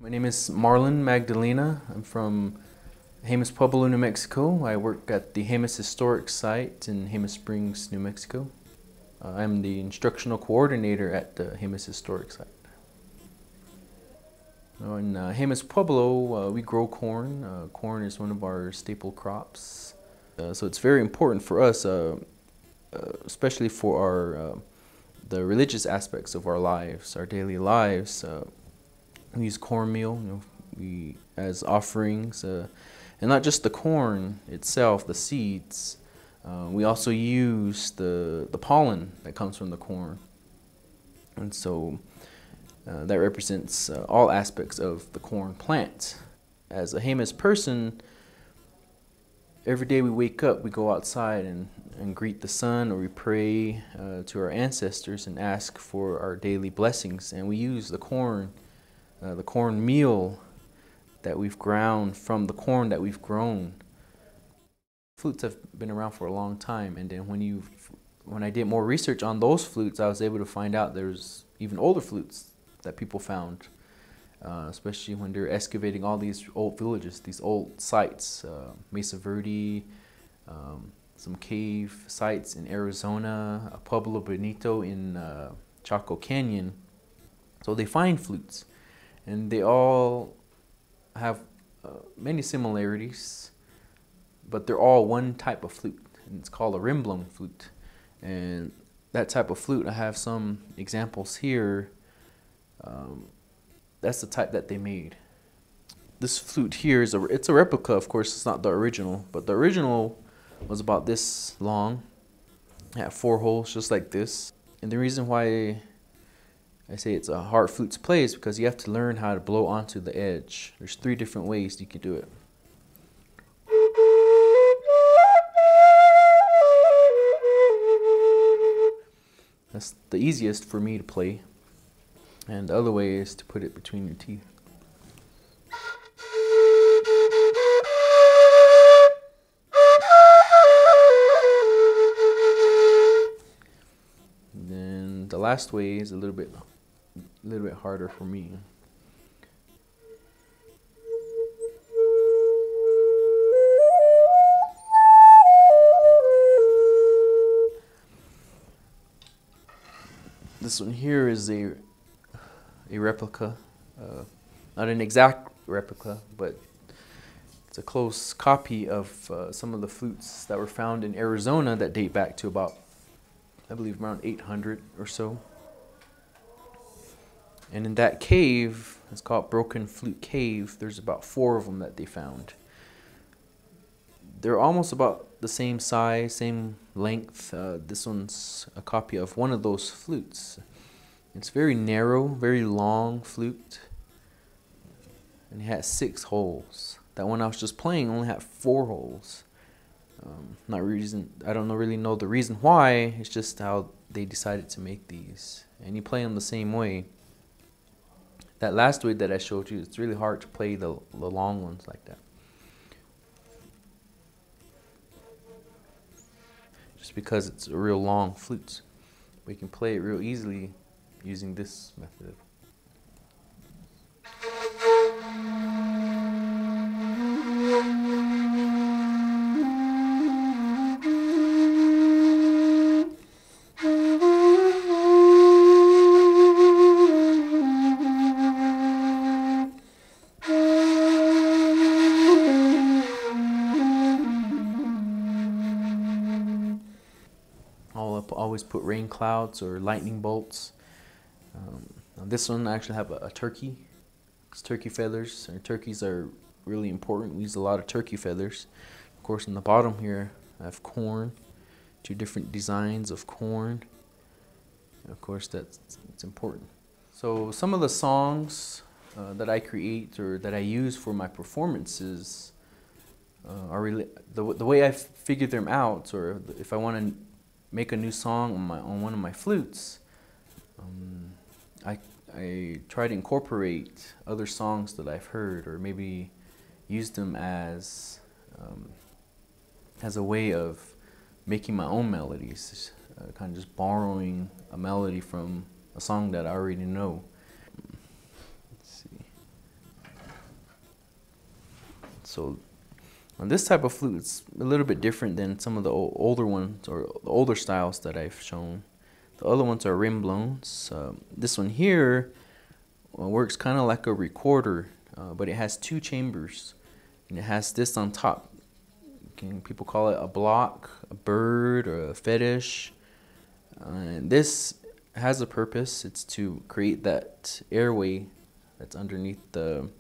My name is Marlon Magdalena. I'm from Jemez Pueblo, New Mexico. I work at the Jemez Historic Site in Jemez Springs, New Mexico. I'm the instructional coordinator at the Jemez Historic Site. In Jemez Pueblo, we grow corn. Corn is one of our staple crops. So it's very important for us, especially for our the religious aspects of our lives, our daily lives. We use cornmeal, we as offerings, and not just the corn itself, the seeds. We also use the pollen that comes from the corn, and so that represents all aspects of the corn plant. As a Jemez person, every day we wake up, we go outside and greet the sun, or we pray to our ancestors and ask for our daily blessings. And we use the corn meal that we've ground from the corn that we've grown. Flutes have been around for a long time, and then when I did more research on those flutes, I was able to find out there's even older flutes that people found, especially when they're excavating all these old villages, these old sites, Mesa Verde, some cave sites in Arizona, Pueblo Bonito in Chaco Canyon. So they find flutes, and they all have many similarities, but they're all one type of flute, and it's called a rim-blown flute. And that type of flute, I have some examples here. That's the type that they made. This flute here it's a replica, of course. It's not the original, but the original was about this long. It had 4 holes just like this. And the reason why I say it's a hard flute to play is because you have to learn how to blow onto the edge. There's 3 different ways you can do it. That's the easiest for me to play. And the other way is to put it between your teeth. And then the last way is a little bit harder for me. This one here is a replica, not an exact replica, but it's a close copy of some of the flutes that were found in Arizona that date back to about, I believe, around 800 or so. And in that cave, it's called Broken Flute Cave, there's about 4 of them that they found. They're almost about the same size, same length. This one's a copy of one of those flutes. It's very narrow, very long flute, and it has 6 holes. That one I was just playing only had 4 holes. I don't really know the reason why. It's just how they decided to make these, and you play them the same way. That last way that I showed you, it's really hard to play the long ones like that, just because it's a real long flute. We can play it real easily using this method. I'll always put rain clouds or lightning bolts. Now this one I actually have a turkey. It's turkey feathers, and turkeys are really important. We use a lot of turkey feathers. Of course, on the bottom here I have corn, 2 different designs of corn. And of course, it's important. So some of the songs that I create or that I use for my performances are really the way I figure them out, or if I want to make a new song on one of my flutes, I try to incorporate other songs that I've heard, or maybe use them as a way of making my own melodies, kind of just borrowing a melody from a song that I already know. Let's see. So this type of flute is a little bit different than some of the older ones or the older styles that I've shown. The other ones are rim blowns. This one here works kind of like a recorder, but it has two chambers, and it has this on top. People call it a block, a bird, or a fetish. And this has a purpose. It's to create that airway that's underneath the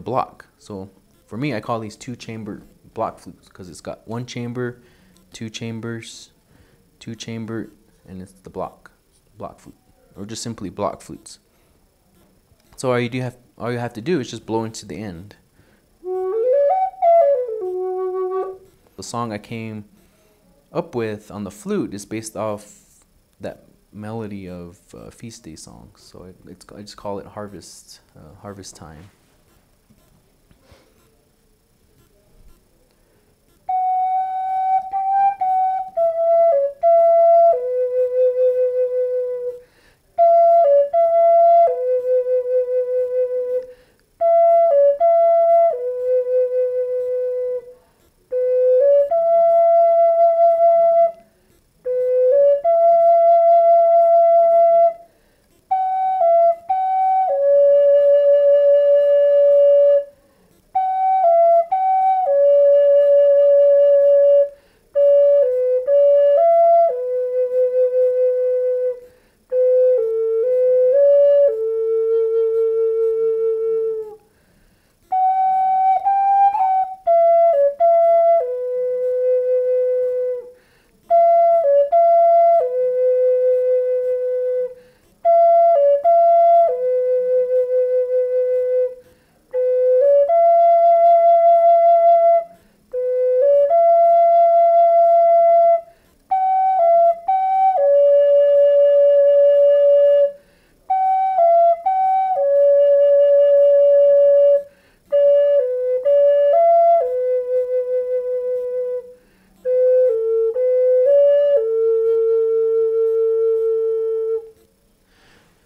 block. So for me, I call these two-chamber block flutes because it's got one chamber, two chambers, two chamber, and it's the block flute, or just simply block flutes. So all you have to do is just blow into the end. The song I came up with on the flute is based off that melody of feast day songs. So I just call it harvest time.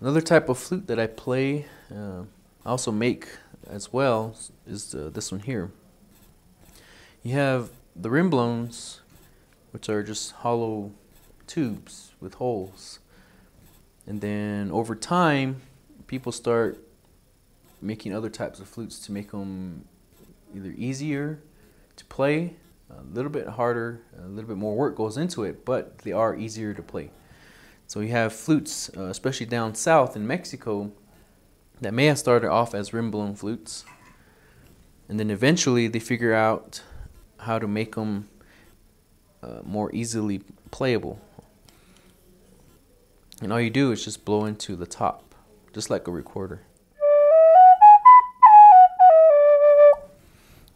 Another type of flute that I play, I also make as well, is this one here. You have the rim blowns, which are just hollow tubes with holes. And then over time, people start making other types of flutes to make them either easier to play, a little bit harder, a little bit more work goes into it, but they are easier to play. So you have flutes, especially down south in Mexico, that may have started off as rim-blown flutes, and then eventually they figure out how to make them more easily playable. And all you do is just blow into the top, just like a recorder.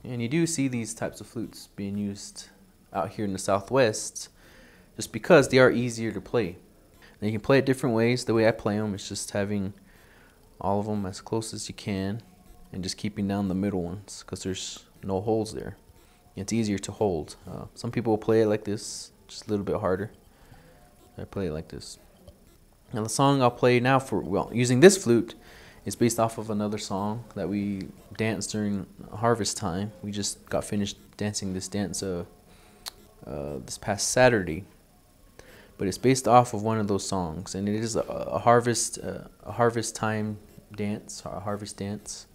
And you do see these types of flutes being used out here in the Southwest just because they are easier to play. And you can play it different ways. The way I play them is just having all of them as close as you can and just keeping down the middle ones because there's no holes there. It's easier to hold. Some people will play it like this, just a little bit harder. I play it like this. Now the song I'll play now using this flute is based off of another song that we danced during harvest time. We just got finished dancing this dance this past Saturday. But it's based off of one of those songs, and it is a harvest time dance, a harvest dance.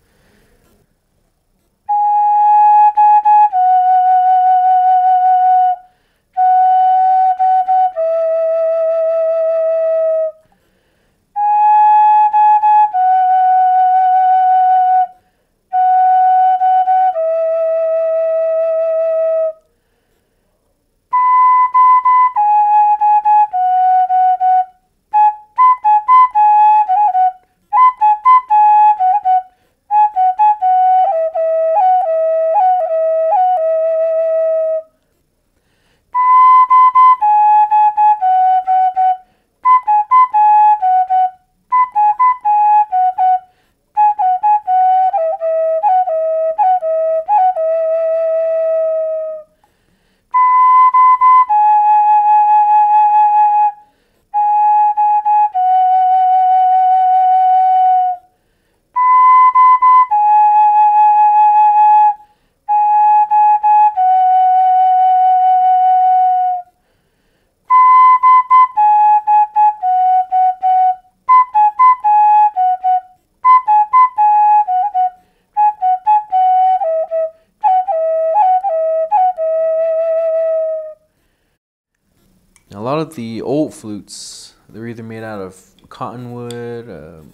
A lot of the old flutes, they're either made out of cottonwood,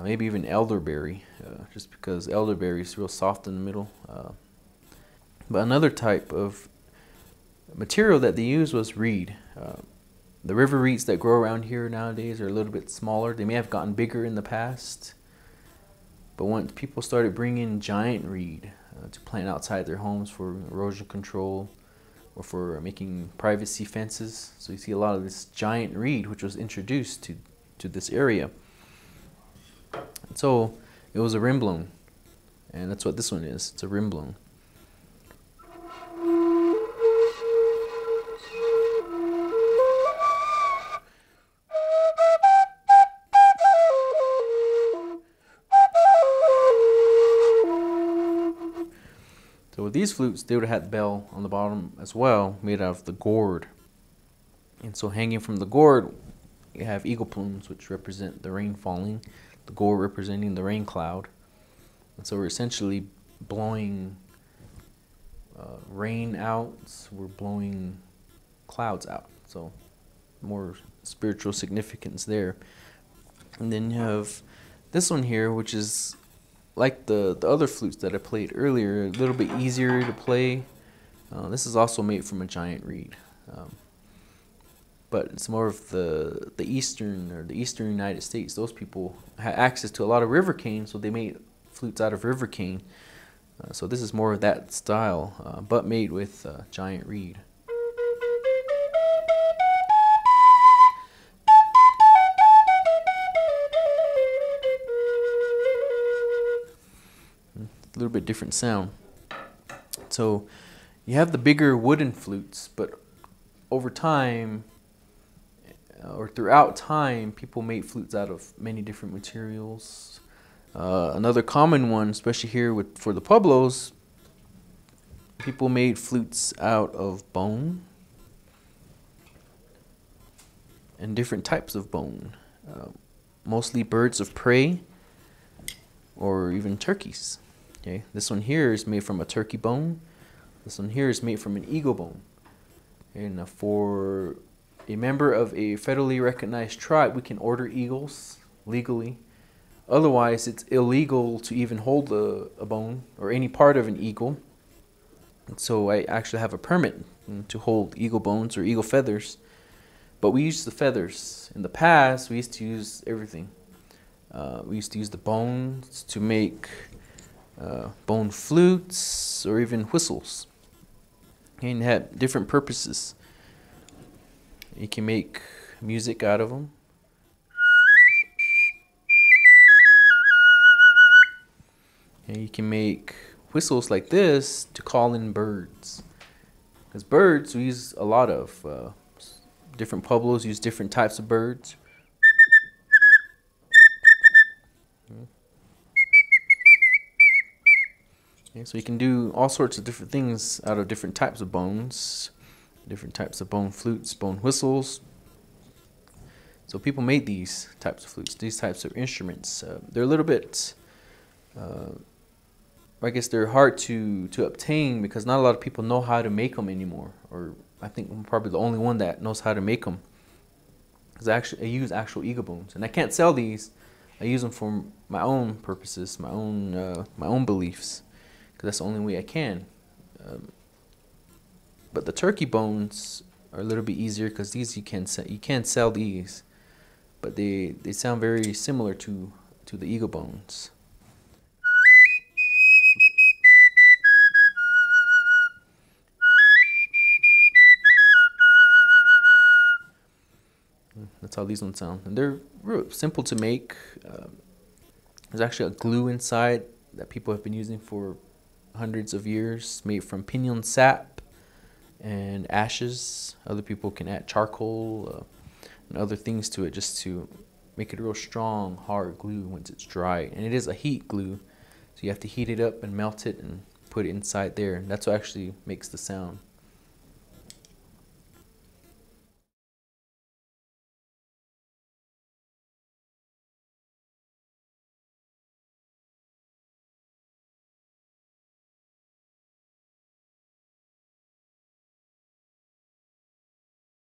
maybe even elderberry, just because elderberry is real soft in the middle. But another type of material that they used was reed. The river reeds that grow around here nowadays are a little bit smaller. They may have gotten bigger in the past, but once people started bringing giant reed to plant outside their homes for erosion control or for making privacy fences, so you see a lot of this giant reed which was introduced to this area. And so it was a rim blown, and that's what this one is. It's a rim blown. So with these flutes, they would have had the bell on the bottom as well, made out of the gourd. And so hanging from the gourd, you have eagle plumes, which represent the rain falling, the gourd representing the rain cloud. And so we're essentially blowing rain out, we're blowing clouds out. So more spiritual significance there. And then you have this one here, which is like the other flutes that I played earlier, a little bit easier to play. This is also made from a giant reed, but it's more of the eastern United States. Those people had access to a lot of river cane, so they made flutes out of river cane. So this is more of that style, but made with giant reed. A little bit different sound. So you have the bigger wooden flutes, but over time or throughout time, people made flutes out of many different materials. Another common one, especially here for the Pueblos, people made flutes out of bone and different types of bone, mostly birds of prey or even turkeys. Okay, this one here is made from a turkey bone. This one here is made from an eagle bone. And for a member of a federally recognized tribe, we can order eagles legally. Otherwise, it's illegal to even hold a bone or any part of an eagle. And so I actually have a permit to hold eagle bones or eagle feathers. But we use the feathers. In the past, we used to use everything. We used to use the bones to make bone flutes or even whistles, and had different purposes. You can make music out of them. And you can make whistles like this to call in birds, because birds we use a lot of. Different Pueblos use different types of birds. Okay, so you can do all sorts of different things out of different types of bones, different types of bone flutes, bone whistles. So people made these types of flutes, these types of instruments. They're a little bit, I guess they're hard to obtain because not a lot of people know how to make them anymore. Or I think I'm probably the only one that knows how to make them. Because I use actual eagle bones, and I can't sell these. I use them for my own purposes, my own beliefs. That's the only way I can. But the turkey bones are a little bit easier because these you can sell these, but they sound very similar to the eagle bones. That's how these ones sound, and they're real simple to make. There's actually a glue inside that people have been using for hundreds of years, made from pinon sap and ashes. Other people can add charcoal and other things to it just to make it a real strong, hard glue once it's dry. And it is a heat glue, so you have to heat it up and melt it and put it inside there. And that's what actually makes the sound.